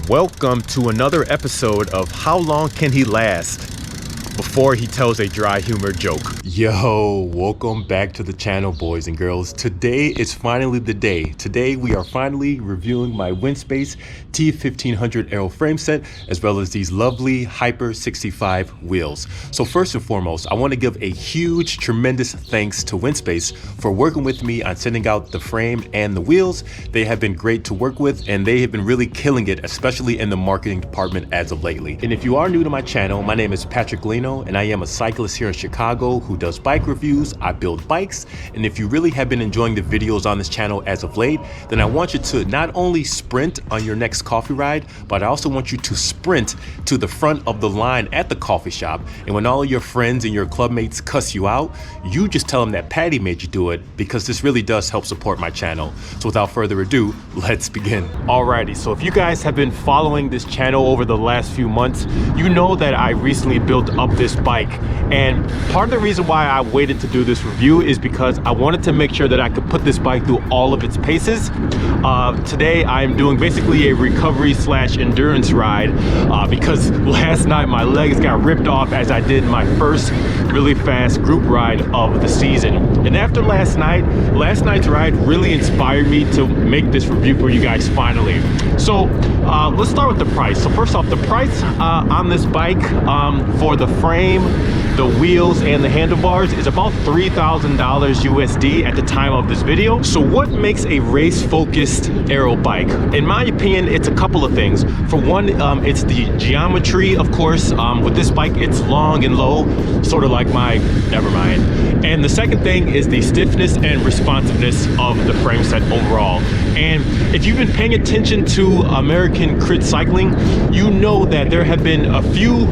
Welcome to another episode of How Long Can He Last Before He Tells a Dry Humor Joke. Yo, welcome back to the channel, boys and girls. Today is finally the day. Today we are finally reviewing my Winspace T1500 Aero frame set, as well as these lovely Hyper 65 wheels. So first and foremost, I want to give a huge, tremendous thanks to Winspace for working with me on sending out the frame and the wheels. They have been great to work with, and they have been really killing it, especially in the marketing department as of lately. And if you are new to my channel, my name is Patrick Lino, and I am a cyclist here in Chicago who does bike reviews. I build bikes, and if you really have been enjoying the videos on this channel as of late, then I want you to not only sprint on your next coffee ride, but I also want you to sprint to the front of the line at the coffee shop, and when all of your friends and your clubmates cuss you out, you just tell them that Patty made you do it, because this really does help support my channel. So without further ado, let's begin. Alrighty, so if you guys have been following this channel over the last few months, you know that I recently built up this bike, and part of the reason why I waited to do this review is because I wanted to make sure that I could put this bike through all of its paces. Today I'm doing basically a recovery / endurance ride because last night my legs got ripped off as I did my first really fast group ride of the season. And after last night's ride really inspired me to make this review for you guys finally. So let's start with the price. So first off, the price on this bike for the frame, the wheels, and the handlebars is about $3,000 USD at the time of this video. So what makes a race-focused aero bike? In my opinion, it's a couple of things. For one, it's the geometry, of course. With this bike, it's long and low, sort of like my, never mind. And the second thing is the stiffness and responsiveness of the frame set overall. And if you've been paying attention to American crit cycling, you know that there have been a few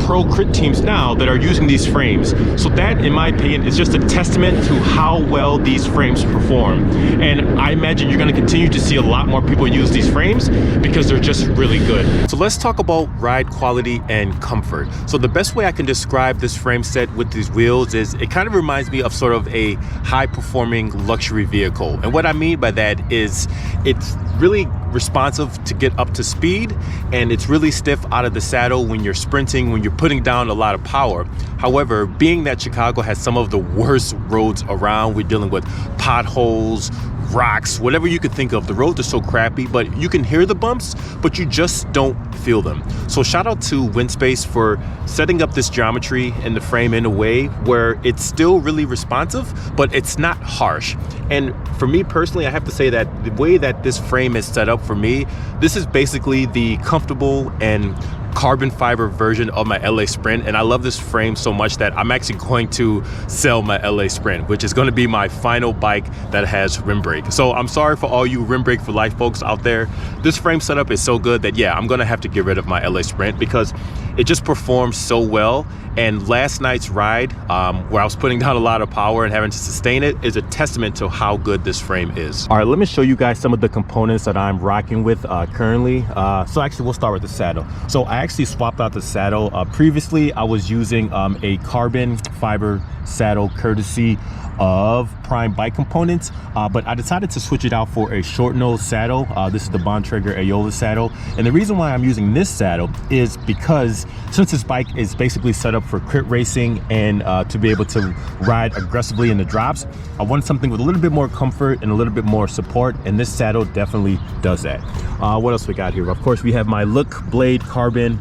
pro crit teams now that are using these frames. So that, in my opinion, is just a testament to how well these frames perform. And I imagine you're going to continue to see a lot more people use these frames because they're just really good. So let's talk about ride quality and comfort. So the best way I can describe this frame set with these wheels is it kind of reminds me of sort of a high performing luxury vehicle. And what I mean by that is it's really responsive to get up to speed, and it's really stiff out of the saddle when you're sprinting, when you're putting down a lot of power. However, being that Chicago has some of the worst roads around, we're dealing with potholes, rocks, whatever you could think of. The roads are so crappy, but you can hear the bumps, but you just don't feel them. So shout out to Winspace for setting up this geometry in the frame in a way where it's still really responsive, but it's not harsh. And for me personally, I have to say that the way that this frame is set up for me, this is basically the comfortable and carbon fiber version of my Allez Sprint, and I love this frame so much that I'm actually going to sell my Allez Sprint, which is going to be my final bike that has rim brake. So I'm sorry for all you rim brake for life folks out there. This frame setup is so good that yeah, I'm going to have to get rid of my Allez Sprint because it just performs so well. And last night's ride, where I was putting down a lot of power and having to sustain it, is a testament to how good this frame is. All right, let me show you guys some of the components that I'm rocking with currently. So actually, we'll start with the saddle. So I actually swapped out the saddle. Previously, I was using a carbon fiber saddle courtesy of Prime Bike Components, but I decided to switch it out for a short nose saddle. This is the Bontrager Aeolus saddle, and the reason why I'm using this saddle is because since this bike is basically set up for crit racing and to be able to ride aggressively in the drops, I wanted something with a little bit more comfort and a little bit more support, and this saddle definitely does that. What else we got here? Of course, we have my Look Blade carbon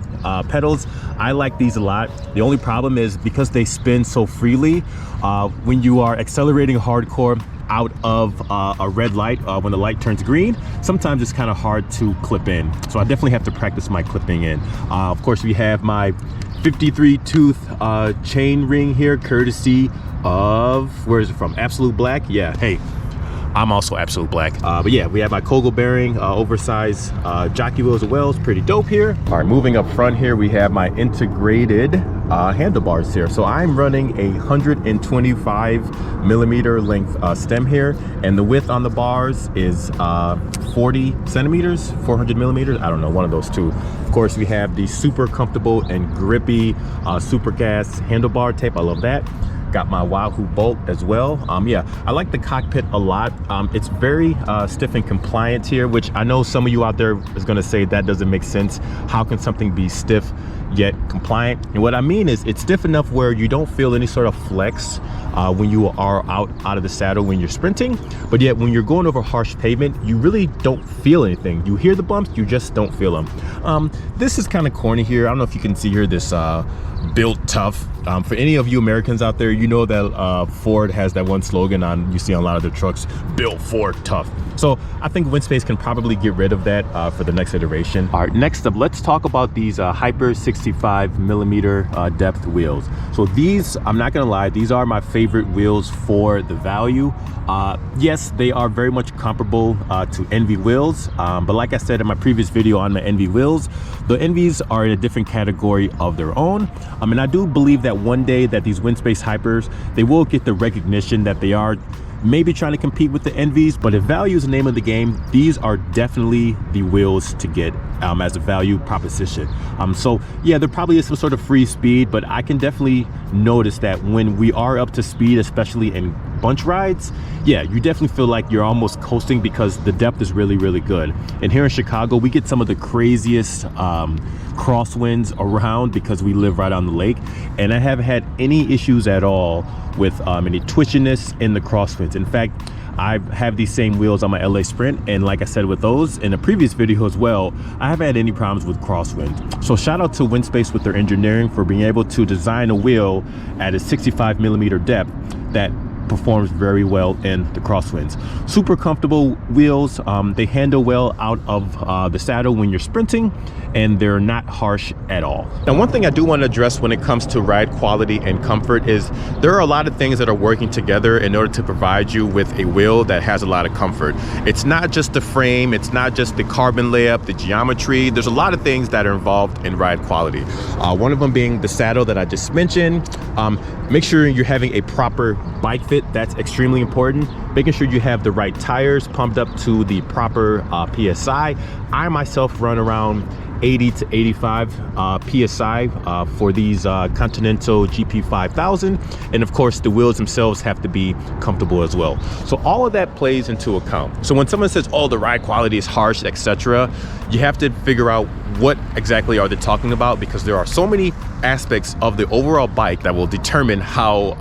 pedals. I like these a lot. The only problem is because they spin so freely, when you are accelerating hardcore out of a red light, when the light turns green, sometimes it's kind of hard to clip in. So I definitely have to practice my clipping in. Of course, we have my 53 tooth chain ring here, courtesy of, where is it from? Absolute Black. Yeah, hey, I'm also Absolute Black. But yeah, we have my Kogel bearing, oversized jockey wheels as well. It's pretty dope here. All right, moving up front here, we have my integrated handlebars here. So I'm running a 125 millimeter length stem here, and the width on the bars is 40 centimeters, 400 millimeters. I don't know, one of those two. Of course, we have the super comfortable and grippy Supacaz handlebar tape. I love that. got my Wahoo bolt as well. Yeah, I like the cockpit a lot. It's very stiff and compliant here, which I know some of you out there is going to say that doesn't make sense. How can something be stiff yet compliant? And what I mean is it's stiff enough where you don't feel any sort of flex when you are out of the saddle when you're sprinting, but yet when you're going over harsh pavement, you really don't feel anything. You hear the bumps, you just don't feel them. This is kind of corny here. I don't know if you can see here this built tough. For any of you Americans out there, you know that Ford has that one slogan on, you see on a lot of their trucks, built Ford tough. So I think Winspace can probably get rid of that for the next iteration. All right, next up, let's talk about these Hyper 65mm depth wheels. So these, I'm not gonna lie, these are my favorite wheels for the value. Yes, they are very much comparable to Envy wheels, but like I said in my previous video on my Envy wheels, the Envies are in a different category of their own. And I do believe that one day that these Winspace Hypers, they will get the recognition that they are maybe trying to compete with the Envies, but if value is the name of the game, these are definitely the wheels to get as a value proposition. So yeah, there probably is some sort of free speed, but I can definitely notice that when we are up to speed, especially in bunch rides, yeah, you definitely feel like you're almost coasting because the depth is really, really good. And here in Chicago, we get some of the craziest crosswinds around because we live right on the lake, and I haven't had any issues at all with any twitchiness in the crosswinds. In fact, I have these same wheels on my Allez Sprint, and like I said with those in a previous video as well, I haven't had any problems with crosswind. So shout out to Winspace with their engineering for being able to design a wheel at a 65mm depth that performs very well in the crosswinds. Super comfortable wheels. They handle well out of the saddle when you're sprinting, and they're not harsh at all. Now, one thing I do want to address when it comes to ride quality and comfort is there are a lot of things that are working together in order to provide you with a wheel that has a lot of comfort. It's not just the frame, it's not just the carbon layup, the geometry. There's a lot of things that are involved in ride quality. One of them being the saddle that I just mentioned. Make sure you're having a proper bike fit. That's extremely important. Making sure you have the right tires pumped up to the proper PSI. I myself run around 80 to 85 PSI for these Continental GP5000, and of course the wheels themselves have to be comfortable as well. So all of that plays into account. So when someone says, oh, the ride quality is harsh, etc., you have to figure out what exactly are they talking about, because there are so many aspects of the overall bike that will determine how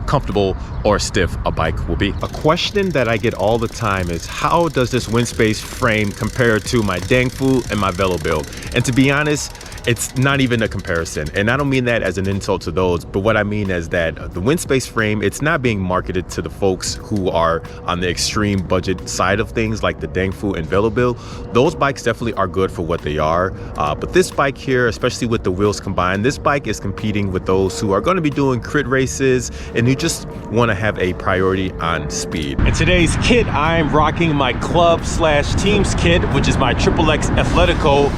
comfortable or stiff a bike will be. A question that I get all the time is, how does this Winspace frame compare to my Dangfu and my Velo build? And to be honest, it's not even a comparison. And I don't mean that as an insult to those, but what I mean is that the Winspace frame, it's not being marketed to the folks who are on the extreme budget side of things like the Dangfu and Velo build. Those bikes definitely are good for what they are. But this bike here, especially with the wheels combined, this bike is competing with those who are going to be doing crit races and who just want to have a priority on speed. In today's kit, I'm rocking my club/teams kit, which is my XXX Athletico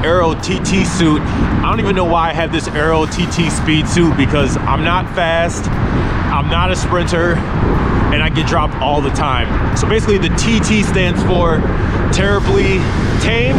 Aero TT suit. I don't even know why I have this Aero TT speed suit, because I'm not fast, I'm not a sprinter, and I get dropped all the time. So basically the TT stands for terribly tame.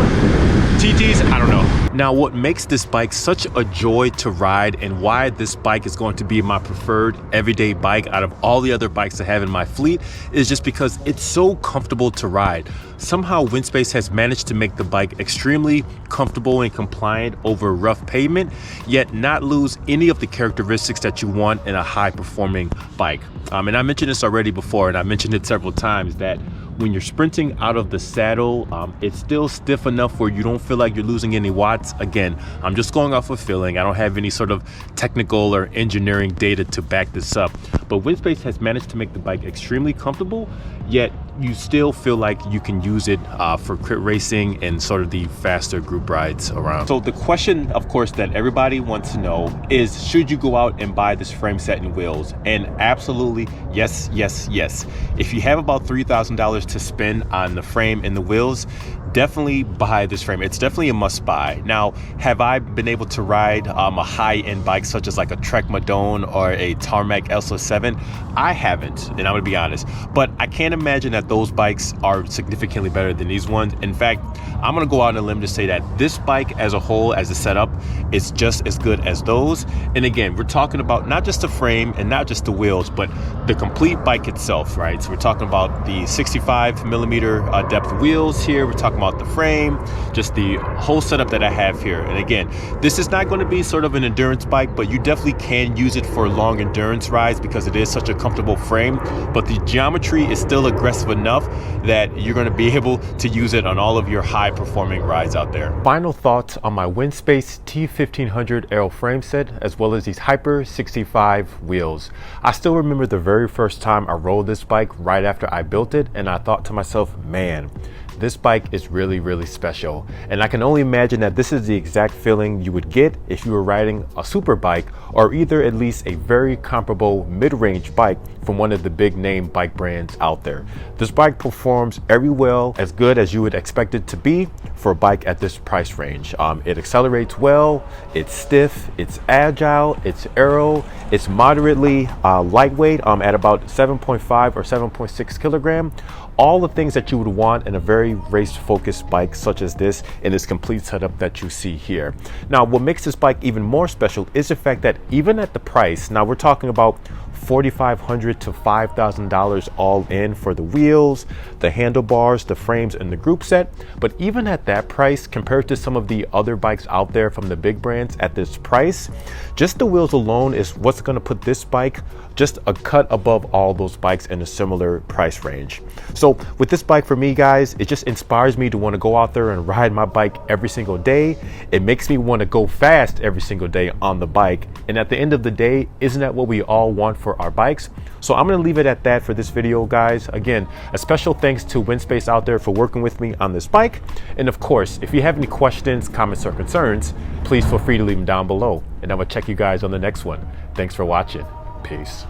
TTs, I don't know. Now, what makes this bike such a joy to ride and why this bike is going to be my preferred everyday bike out of all the other bikes I have in my fleet is just because it's so comfortable to ride. Somehow Winspace has managed to make the bike extremely comfortable and compliant over rough pavement, yet not lose any of the characteristics that you want in a high performing bike. And I mentioned this already before, and I mentioned it several times, that when you're sprinting out of the saddle, it's still stiff enough where you don't feel like you're losing any watts. Again, I'm just going off of feeling. I don't have any sort of technical or engineering data to back this up. But Winspace has managed to make the bike extremely comfortable, yet you still feel like you can use it for crit racing and sort of the faster group rides around. So the question, of course, that everybody wants to know is, should you go out and buy this frame set and wheels? And absolutely, yes, yes, yes. If you have about $3,000 to spend on the frame and the wheels, definitely buy this frame. It's definitely a must buy. Now, have I been able to ride a high-end bike such as like a Trek Madone or a Tarmac SO7? I haven't, and I'm gonna be honest, but I can't imagine that those bikes are significantly better than these ones. In fact, I'm gonna go out on a limb to say that this bike as a whole, as a setup, is just as good as those. And again, we're talking about not just the frame and not just the wheels, but the complete bike itself, right? So we're talking about the 65mm depth wheels here. We're talking about the frame, just the whole setup that I have here. And again, this is not going to be sort of an endurance bike, but you definitely can use it for long endurance rides because it is such a comfortable frame. But the geometry is still aggressive enough that you're going to be able to use it on all of your high performing rides out there. Final thoughts on my Winspace T1500 Aero frame set, as well as these Hyper 65 wheels. I still remember the very first time I rode this bike right after I built it, and I thought to myself, man, this bike is really, really special. And I can only imagine that this is the exact feeling you would get if you were riding a super bike, or either at least a very comparable mid-range bike from one of the big name bike brands out there. This bike performs every well as good as you would expect it to be for a bike at this price range. It accelerates well, it's stiff, it's agile, it's aero, it's moderately lightweight at about 7.5 or 7.6 kilogram. All the things that you would want in a very race-focused bike such as this in this complete setup that you see here. Now, what makes this bike even more special is the fact that even at the price, now we're talking about $4,500 to $5,000 all in for the wheels, the handlebars, the frames, and the group set. But even at that price, compared to some of the other bikes out there from the big brands at this price, just the wheels alone is what's going to put this bike just a cut above all those bikes in a similar price range. So with this bike, for me guys, it just inspires me to want to go out there and ride my bike every single day. It makes me want to go fast every single day on the bike. And at the end of the day, isn't that what we all want for our bikes? So I'm going to leave it at that for this video, guys. Again, a special thanks to Winspace out there for working with me on this bike. And of course, if you have any questions, comments, or concerns, please feel free to leave them down below. And I'm going to check you guys on the next one. Thanks for watching. Peace.